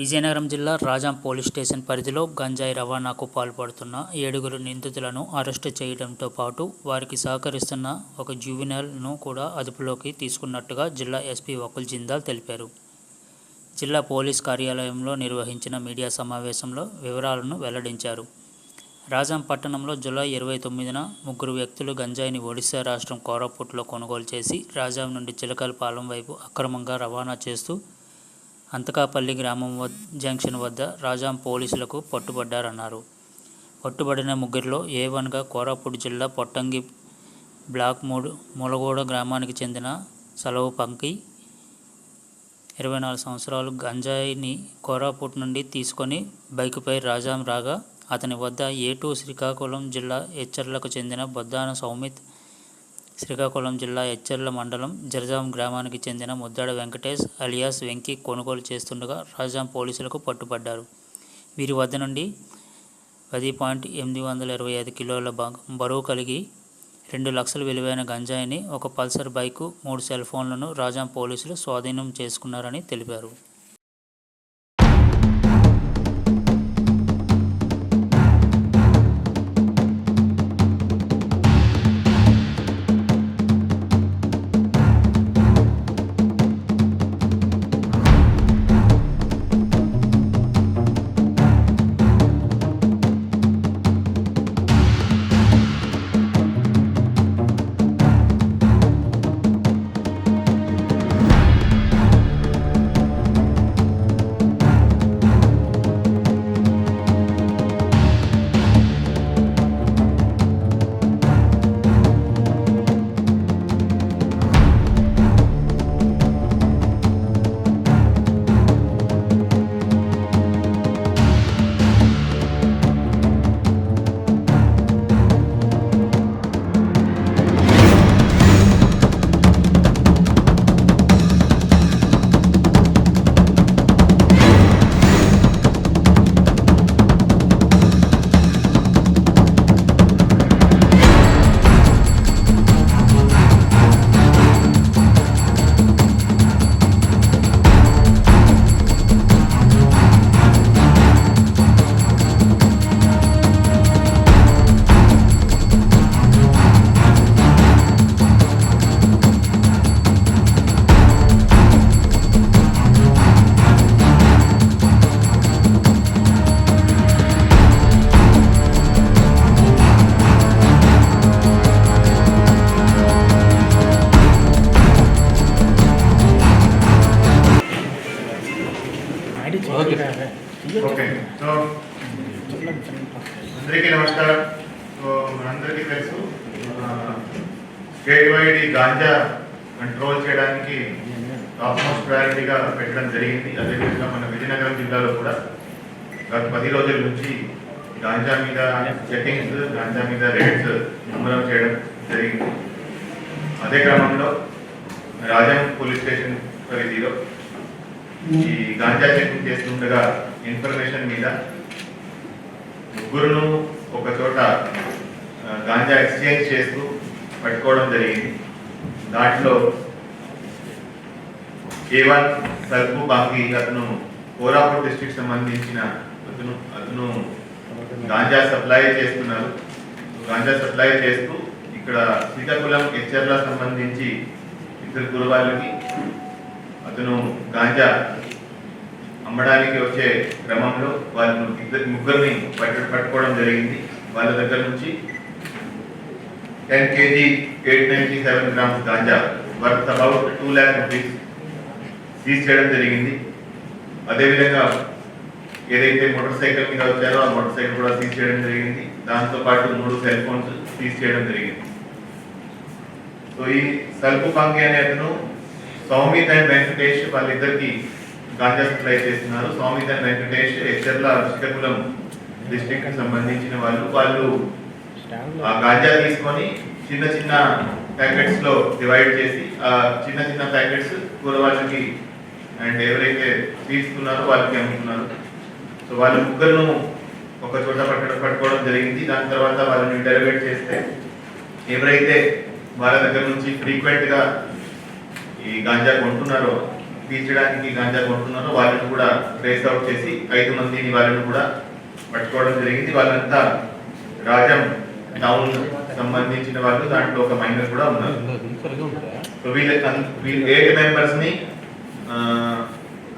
విజయనగరం జిల్లా Rajam police station పరిధిలో గంజాయి రవాణాకు పాల్పడుతున్న 7 నిందితులను అరెస్టు చేయడంతో పాటు వారికి సహకరిస్తున్న ఒక జువెనైల్ను కూడా అదుపులోకి తీసుకున్నట్టుగా జిల్లా ఎస్పీ వకుల్ జిందాల్ తెలిపారు. జిల్లా పోలీస్ కార్యాలయంలో నిర్వహించిన మీడియా సమావేశంలో వివరాలను వెల్లడించారు. రాజాం పట్టణంలో జూలై 29న 3 వ్యక్తులు గంజాయిని ఒడిశా రాష్ట్రం కోరాపుట్లో కొనుగోలు చేసి రాజాం నుండి చిలకలపాలెం వైపు అక్రమంగా రవాణా చేస్తూ అంతకాపల్లి గ్రామం జంక్షన్ వద్ద రాజాం పోలీసులకు పట్టుబడ్డారన్నారు. పట్టుబడిన ముగ్గురిలో A1గా కోరాపుట్ జిల్లా పొట్టంగి బ్లాక్ ములగోడ గ్రామానికి చెందిన సలవు పంకి 24 సంవత్సరాలు గంజాయిని కోరాపుట్ నుండి తీసుకొని బైకుపై రాజాం రాగా అతని వద్ద A2 శ్రీకాకుళం జిల్లా ఎచ్చర్లకు చెందిన బొద్దాన సౌమిత్, శ్రీకాకుళం జిల్లా ఎచ్చర్ల మండలం జరజాం గ్రామానికి చెందిన ముద్దాడ వెంకటేష్ అలియాస్ వెంకీ కొనుగోలు చేస్తుండగా రాజాం పోలీసులకు పట్టుబడ్డారు. వీరి వద్ద నుండి 10.825 కిలోల బరువు కలిగి 2 లక్షల విలువైన గంజాయిని, ఒక పల్సర్ బైకు, 3 సెల్ ఫోన్లను రాజాం పోలీసులు స్వాధీనం చేసుకున్నారని తెలిపారు. ఓకే, సో అందరికీ నమస్కారం. సో మనందరికీ తెలుసు, స్టేట్ వైడ్ ఈ గాంజా కంట్రోల్ చేయడానికి టాప్ మోస్ట్ ప్రయారిటీగా పెట్టడం జరిగింది. అదేవిధంగా మన విజయనగరం జిల్లాలో కూడా గత 10 రోజుల నుంచి గాంజా మీద చెకింగ్స్, గాంజా మీద రేట్స్ అమలు చేయడం జరిగింది. అదే క్రమంలో రాజాం పోలీస్ స్టేషన్ పరిధిలో ఈ గాంజా చెకింగ్ చేస్తుండగా ఇన్ఫర్మేషన్ మీద 3 ఒక చోట గాంజా ఎక్స్చేంజ్ చేస్తూ పట్టుకోవడం జరిగింది. దాంట్లో A1 సల్పు బాంకి అతను కోరాపుట్ డిస్ట్రిక్ట్ సంబంధించిన అతను గాంజా సప్లై చేస్తున్నారు. గాంజా సప్లై చేస్తూ ఇక్కడ శ్రీకాకుళం ఎచ్చర్ల సంబంధించి 2 కుర్రవాళ్ళకి అతను గాంజా అమ్మడానికి వచ్చే క్రమంలో వాళ్ళు 3 పట్టుకోవడం జరిగింది. వాళ్ళ దగ్గర నుంచి 10 kg 897 grams ganja worth about 2 lakh rupees seize చేయడం జరిగింది. అదేవిధంగా ఏదైతే మోటార్ సైకిల్ మీద వచ్చారో ఆ మోటార్ సైకిల్ కూడా సీజ్ చేయడం జరిగింది. దాంతోపాటు 3 సెల్ ఫోన్స్ సీజ్ చేయడం జరిగింది. సో ఈ సల్పు కాంకి అనే అతను సౌమిత్ అండ్ వెంకటేష్ వాళ్ళిద్దరికి గాంజా సప్లై చేస్తున్నారు. సౌమిత్ అండ్ వెంకటేష్ ఎచ్చర్ల శ్రీకాకుళం డిస్ట్రిక్ట్ కి సంబంధించిన వాళ్ళు ఆ గాంజా తీసుకొని చిన్న చిన్న ప్యాకెట్స్ లో డివైడ్ చేసి ఆ చిన్న చిన్న ప్యాకెట్స్ కూరవాళ్ళకి అండ్ ఎవరైతే తీసుకున్నారో వాళ్ళకి అమ్ముతున్నారు. సో వాళ్ళ ముగ్గురును ఒక చోట పట్టుకోవడం జరిగింది. దాని తర్వాత వాళ్ళని ఇంటర్వేట్ చేస్తే ఎవరైతే వాళ్ళ దగ్గర నుంచి ఫ్రీక్వెంట్ గా ఈ గాంజా కొంటున్నారో, తీర్చడానికి గాంజా కొంటున్నారో వాళ్ళని కూడా ట్రేస్ అవుట్ చేసి 5 మందిని వాళ్ళని కూడా పట్టుకోవడం జరిగింది. వాళ్ళంతా రాజం టౌన్ సంబంధించిన వాళ్ళు, దాంట్లో ఒక మైనర్ కూడా ఉన్నారు. సో వీళ్ళు 8 మెంబర్స్ ని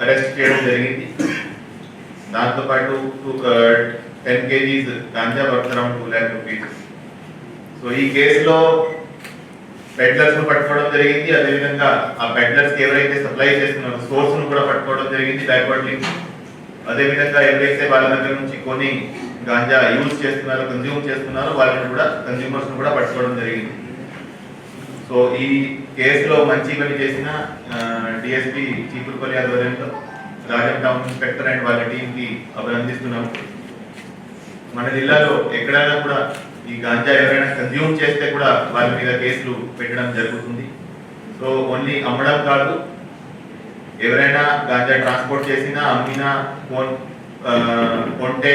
అరెస్ట్ చేయడం జరిగింది. దాంతోపాటు 10 kgs ganja worth around 2 lakh rupees. So ఈ కేసులో పెడ్లర్స్ ను పట్టుకోవడం జరిగింది. అదేవిధంగా ఆ పెడ్లర్స్ ఎవరైతే సప్లై చేస్తున్నారో సోర్స్ ను కూడా పట్టుకోవడం జరిగింది, బ్యాక్వర్డ్ లింక్. అదేవిధంగా ఎవరైతే వాళ్ళ దగ్గర నుంచి కొని గాంజా యూజ్ చేస్తున్నారో, కన్జ్యూమ్ చేస్తున్నారో వాళ్ళని కూడా, కన్జ్యూమర్స్ ను కూడా పట్టుకోవడం జరిగింది. సో ఈ కేసులో మంచి పని చేసిన డిఎస్పీ చీపురుపల్లి ఆధ్వర్యంలో రాజం టౌన్ ఇన్స్పెక్టర్ అండ్ వాళ్ళ టీం కి అభినందిస్తున్నాము. మన జిల్లాలో ఎక్కడైనా కూడా ఈ గాంజా ఎవరైనా కన్జ్యూమ్ చేస్తే కూడా వాళ్ళ మీద కేసులు పెట్టడం జరుగుతుంది. సో ఓన్లీ అమ్మడం కాదు, ఎవరైనా గాంజా ట్రాన్స్పోర్ట్ చేసినా, అమ్మినా, కొంటే,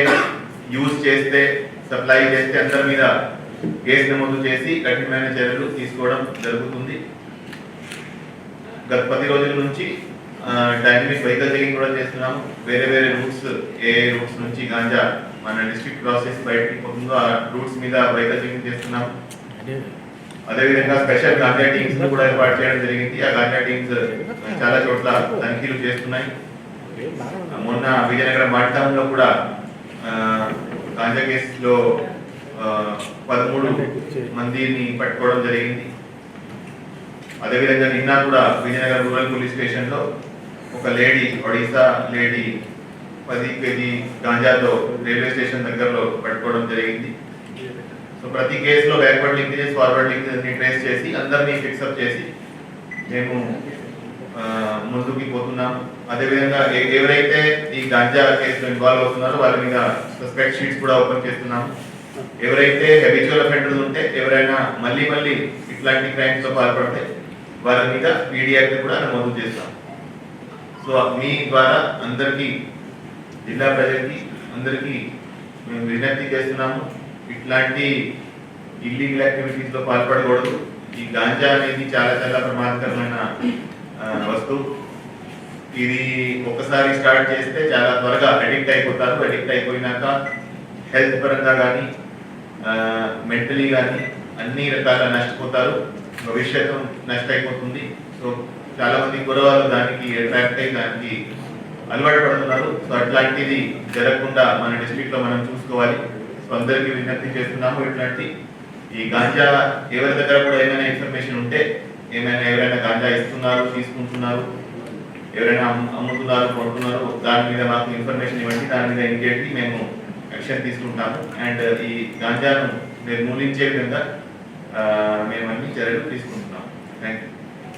యూజ్ చేస్తే, సప్లై చేస్తే అందరి మీద కేసు నమోదు చేసి కఠినమైన చర్యలు తీసుకోవడం జరుగుతుంది. గత 10 రోజుల నుంచి డైనమిక్ వెహికల్ చెకింగ్ కూడా చేస్తున్నాము. వేరే వేరే రూట్స్, ఏ రూట్స్ నుంచి గాంజా మన డిస్ట్రిక్ట్ క్రాస్ చేసి బయటకి పోతుందో ఆ రూట్స్ మీద వెహికల్ చెకింగ్ చేస్తున్నాము. అదేవిధంగా స్పెషల్ గాంజా టీమ్స్ కూడా ఏర్పాటు చేయడం జరిగింది. ఆ గాంజా టీమ్స్ చాలా చోట్ల తనిఖీలు చేస్తున్నాయి. మొన్న విజయనగరం మాటంలో కూడా గాంజా కేసులో 13 మందిని పట్టుకోవడం జరిగింది. అదేవిధంగా నిన్న కూడా విజయనగరం రూరల్ పోలీస్ స్టేషన్ లో ఒక లేడీ, ఒడిశా లేడీ 10 kg గాంజాతో రైల్వే స్టేషన్ దగ్గరలో పట్టుకోవడం జరిగింది. సో ప్రతి కేసులో బ్యాక్వర్డ్ లింకేజెస్, ఫార్వర్డ్ లింకేజెస్ ని ట్రేస్ చేసి అందరినీ ఫిక్సప్ చేసి మేము ముందుకి పోతున్నాము. అదేవిధంగా ఎవరైతే ఈ గాంజా కేసులో ఇన్వాల్వ్ అవుతున్నారో వాళ్ళ మీద సస్పెక్ట్ షీట్స్ కూడా ఓపెన్ చేస్తున్నాము. ఎవరైతే హ్యాబిచువల్ అఫెండర్స్ ఉంటే, ఎవరైనా మళ్ళీ ఇట్లాంటి క్రైమ్స్ తో పాల్పడితే వాళ్ళ మీద పీడీ యాక్ట్ కూడా నమోదు చేస్తాం. సో మీ ద్వారా అందరికీ, జిల్లా ప్రజలకి అందరికీ మేము విజ్ఞప్తి చేస్తున్నాము, ఇట్లాంటి ఇల్లీగల్ యాక్టివిటీస్ లో పాల్పడకూడదు. ఈ గాంజా అనేది చాలా చాలా ప్రమాదకరమైన వస్తువు. ఇది ఒకసారి స్టార్ట్ చేస్తే చాలా త్వరగా అడిక్ట్ అయిపోతారు. అడిక్ట్ అయిపోయినాక హెల్త్ పరంగా కానీ, మెంటలీ కానీ అన్ని రకాల నష్టపోతారు. భవిష్యత్తు నష్ట అయిపోతుంది. సో చాలా మంది కుర్రవాళ్ళు దానికి అట్రాక్ట్ అయ్యి దానికి అలవాటు పడుతున్నారు. సో అట్లాంటిది జరగకుండా మన డిస్ట్రిక్ట్ లో మనం చూసుకోవాలి. సో అందరికీ విజ్ఞప్తి చేస్తున్నాము, ఇట్లాంటి ఈ గాంజా ఎవరి దగ్గర కూడా ఏమైనా ఇన్ఫర్మేషన్ ఉంటే, ఎవరైనా గాంజా ఇస్తున్నారు, తీసుకుంటున్నారు, ఎవరైనా అమ్ముతున్నారు, కొంటున్నారు, దాని మీద మాకు ఇన్ఫర్మేషన్ ఇవ్వండి. దాని మీద ఇమీడియట్లీ మేము యాక్షన్ తీసుకుంటాము. అండ్ ఈ గాంజాను నిర్మూలించే విధంగా మేము అన్ని చర్యలు తీసుకుంటున్నాము. Thank you.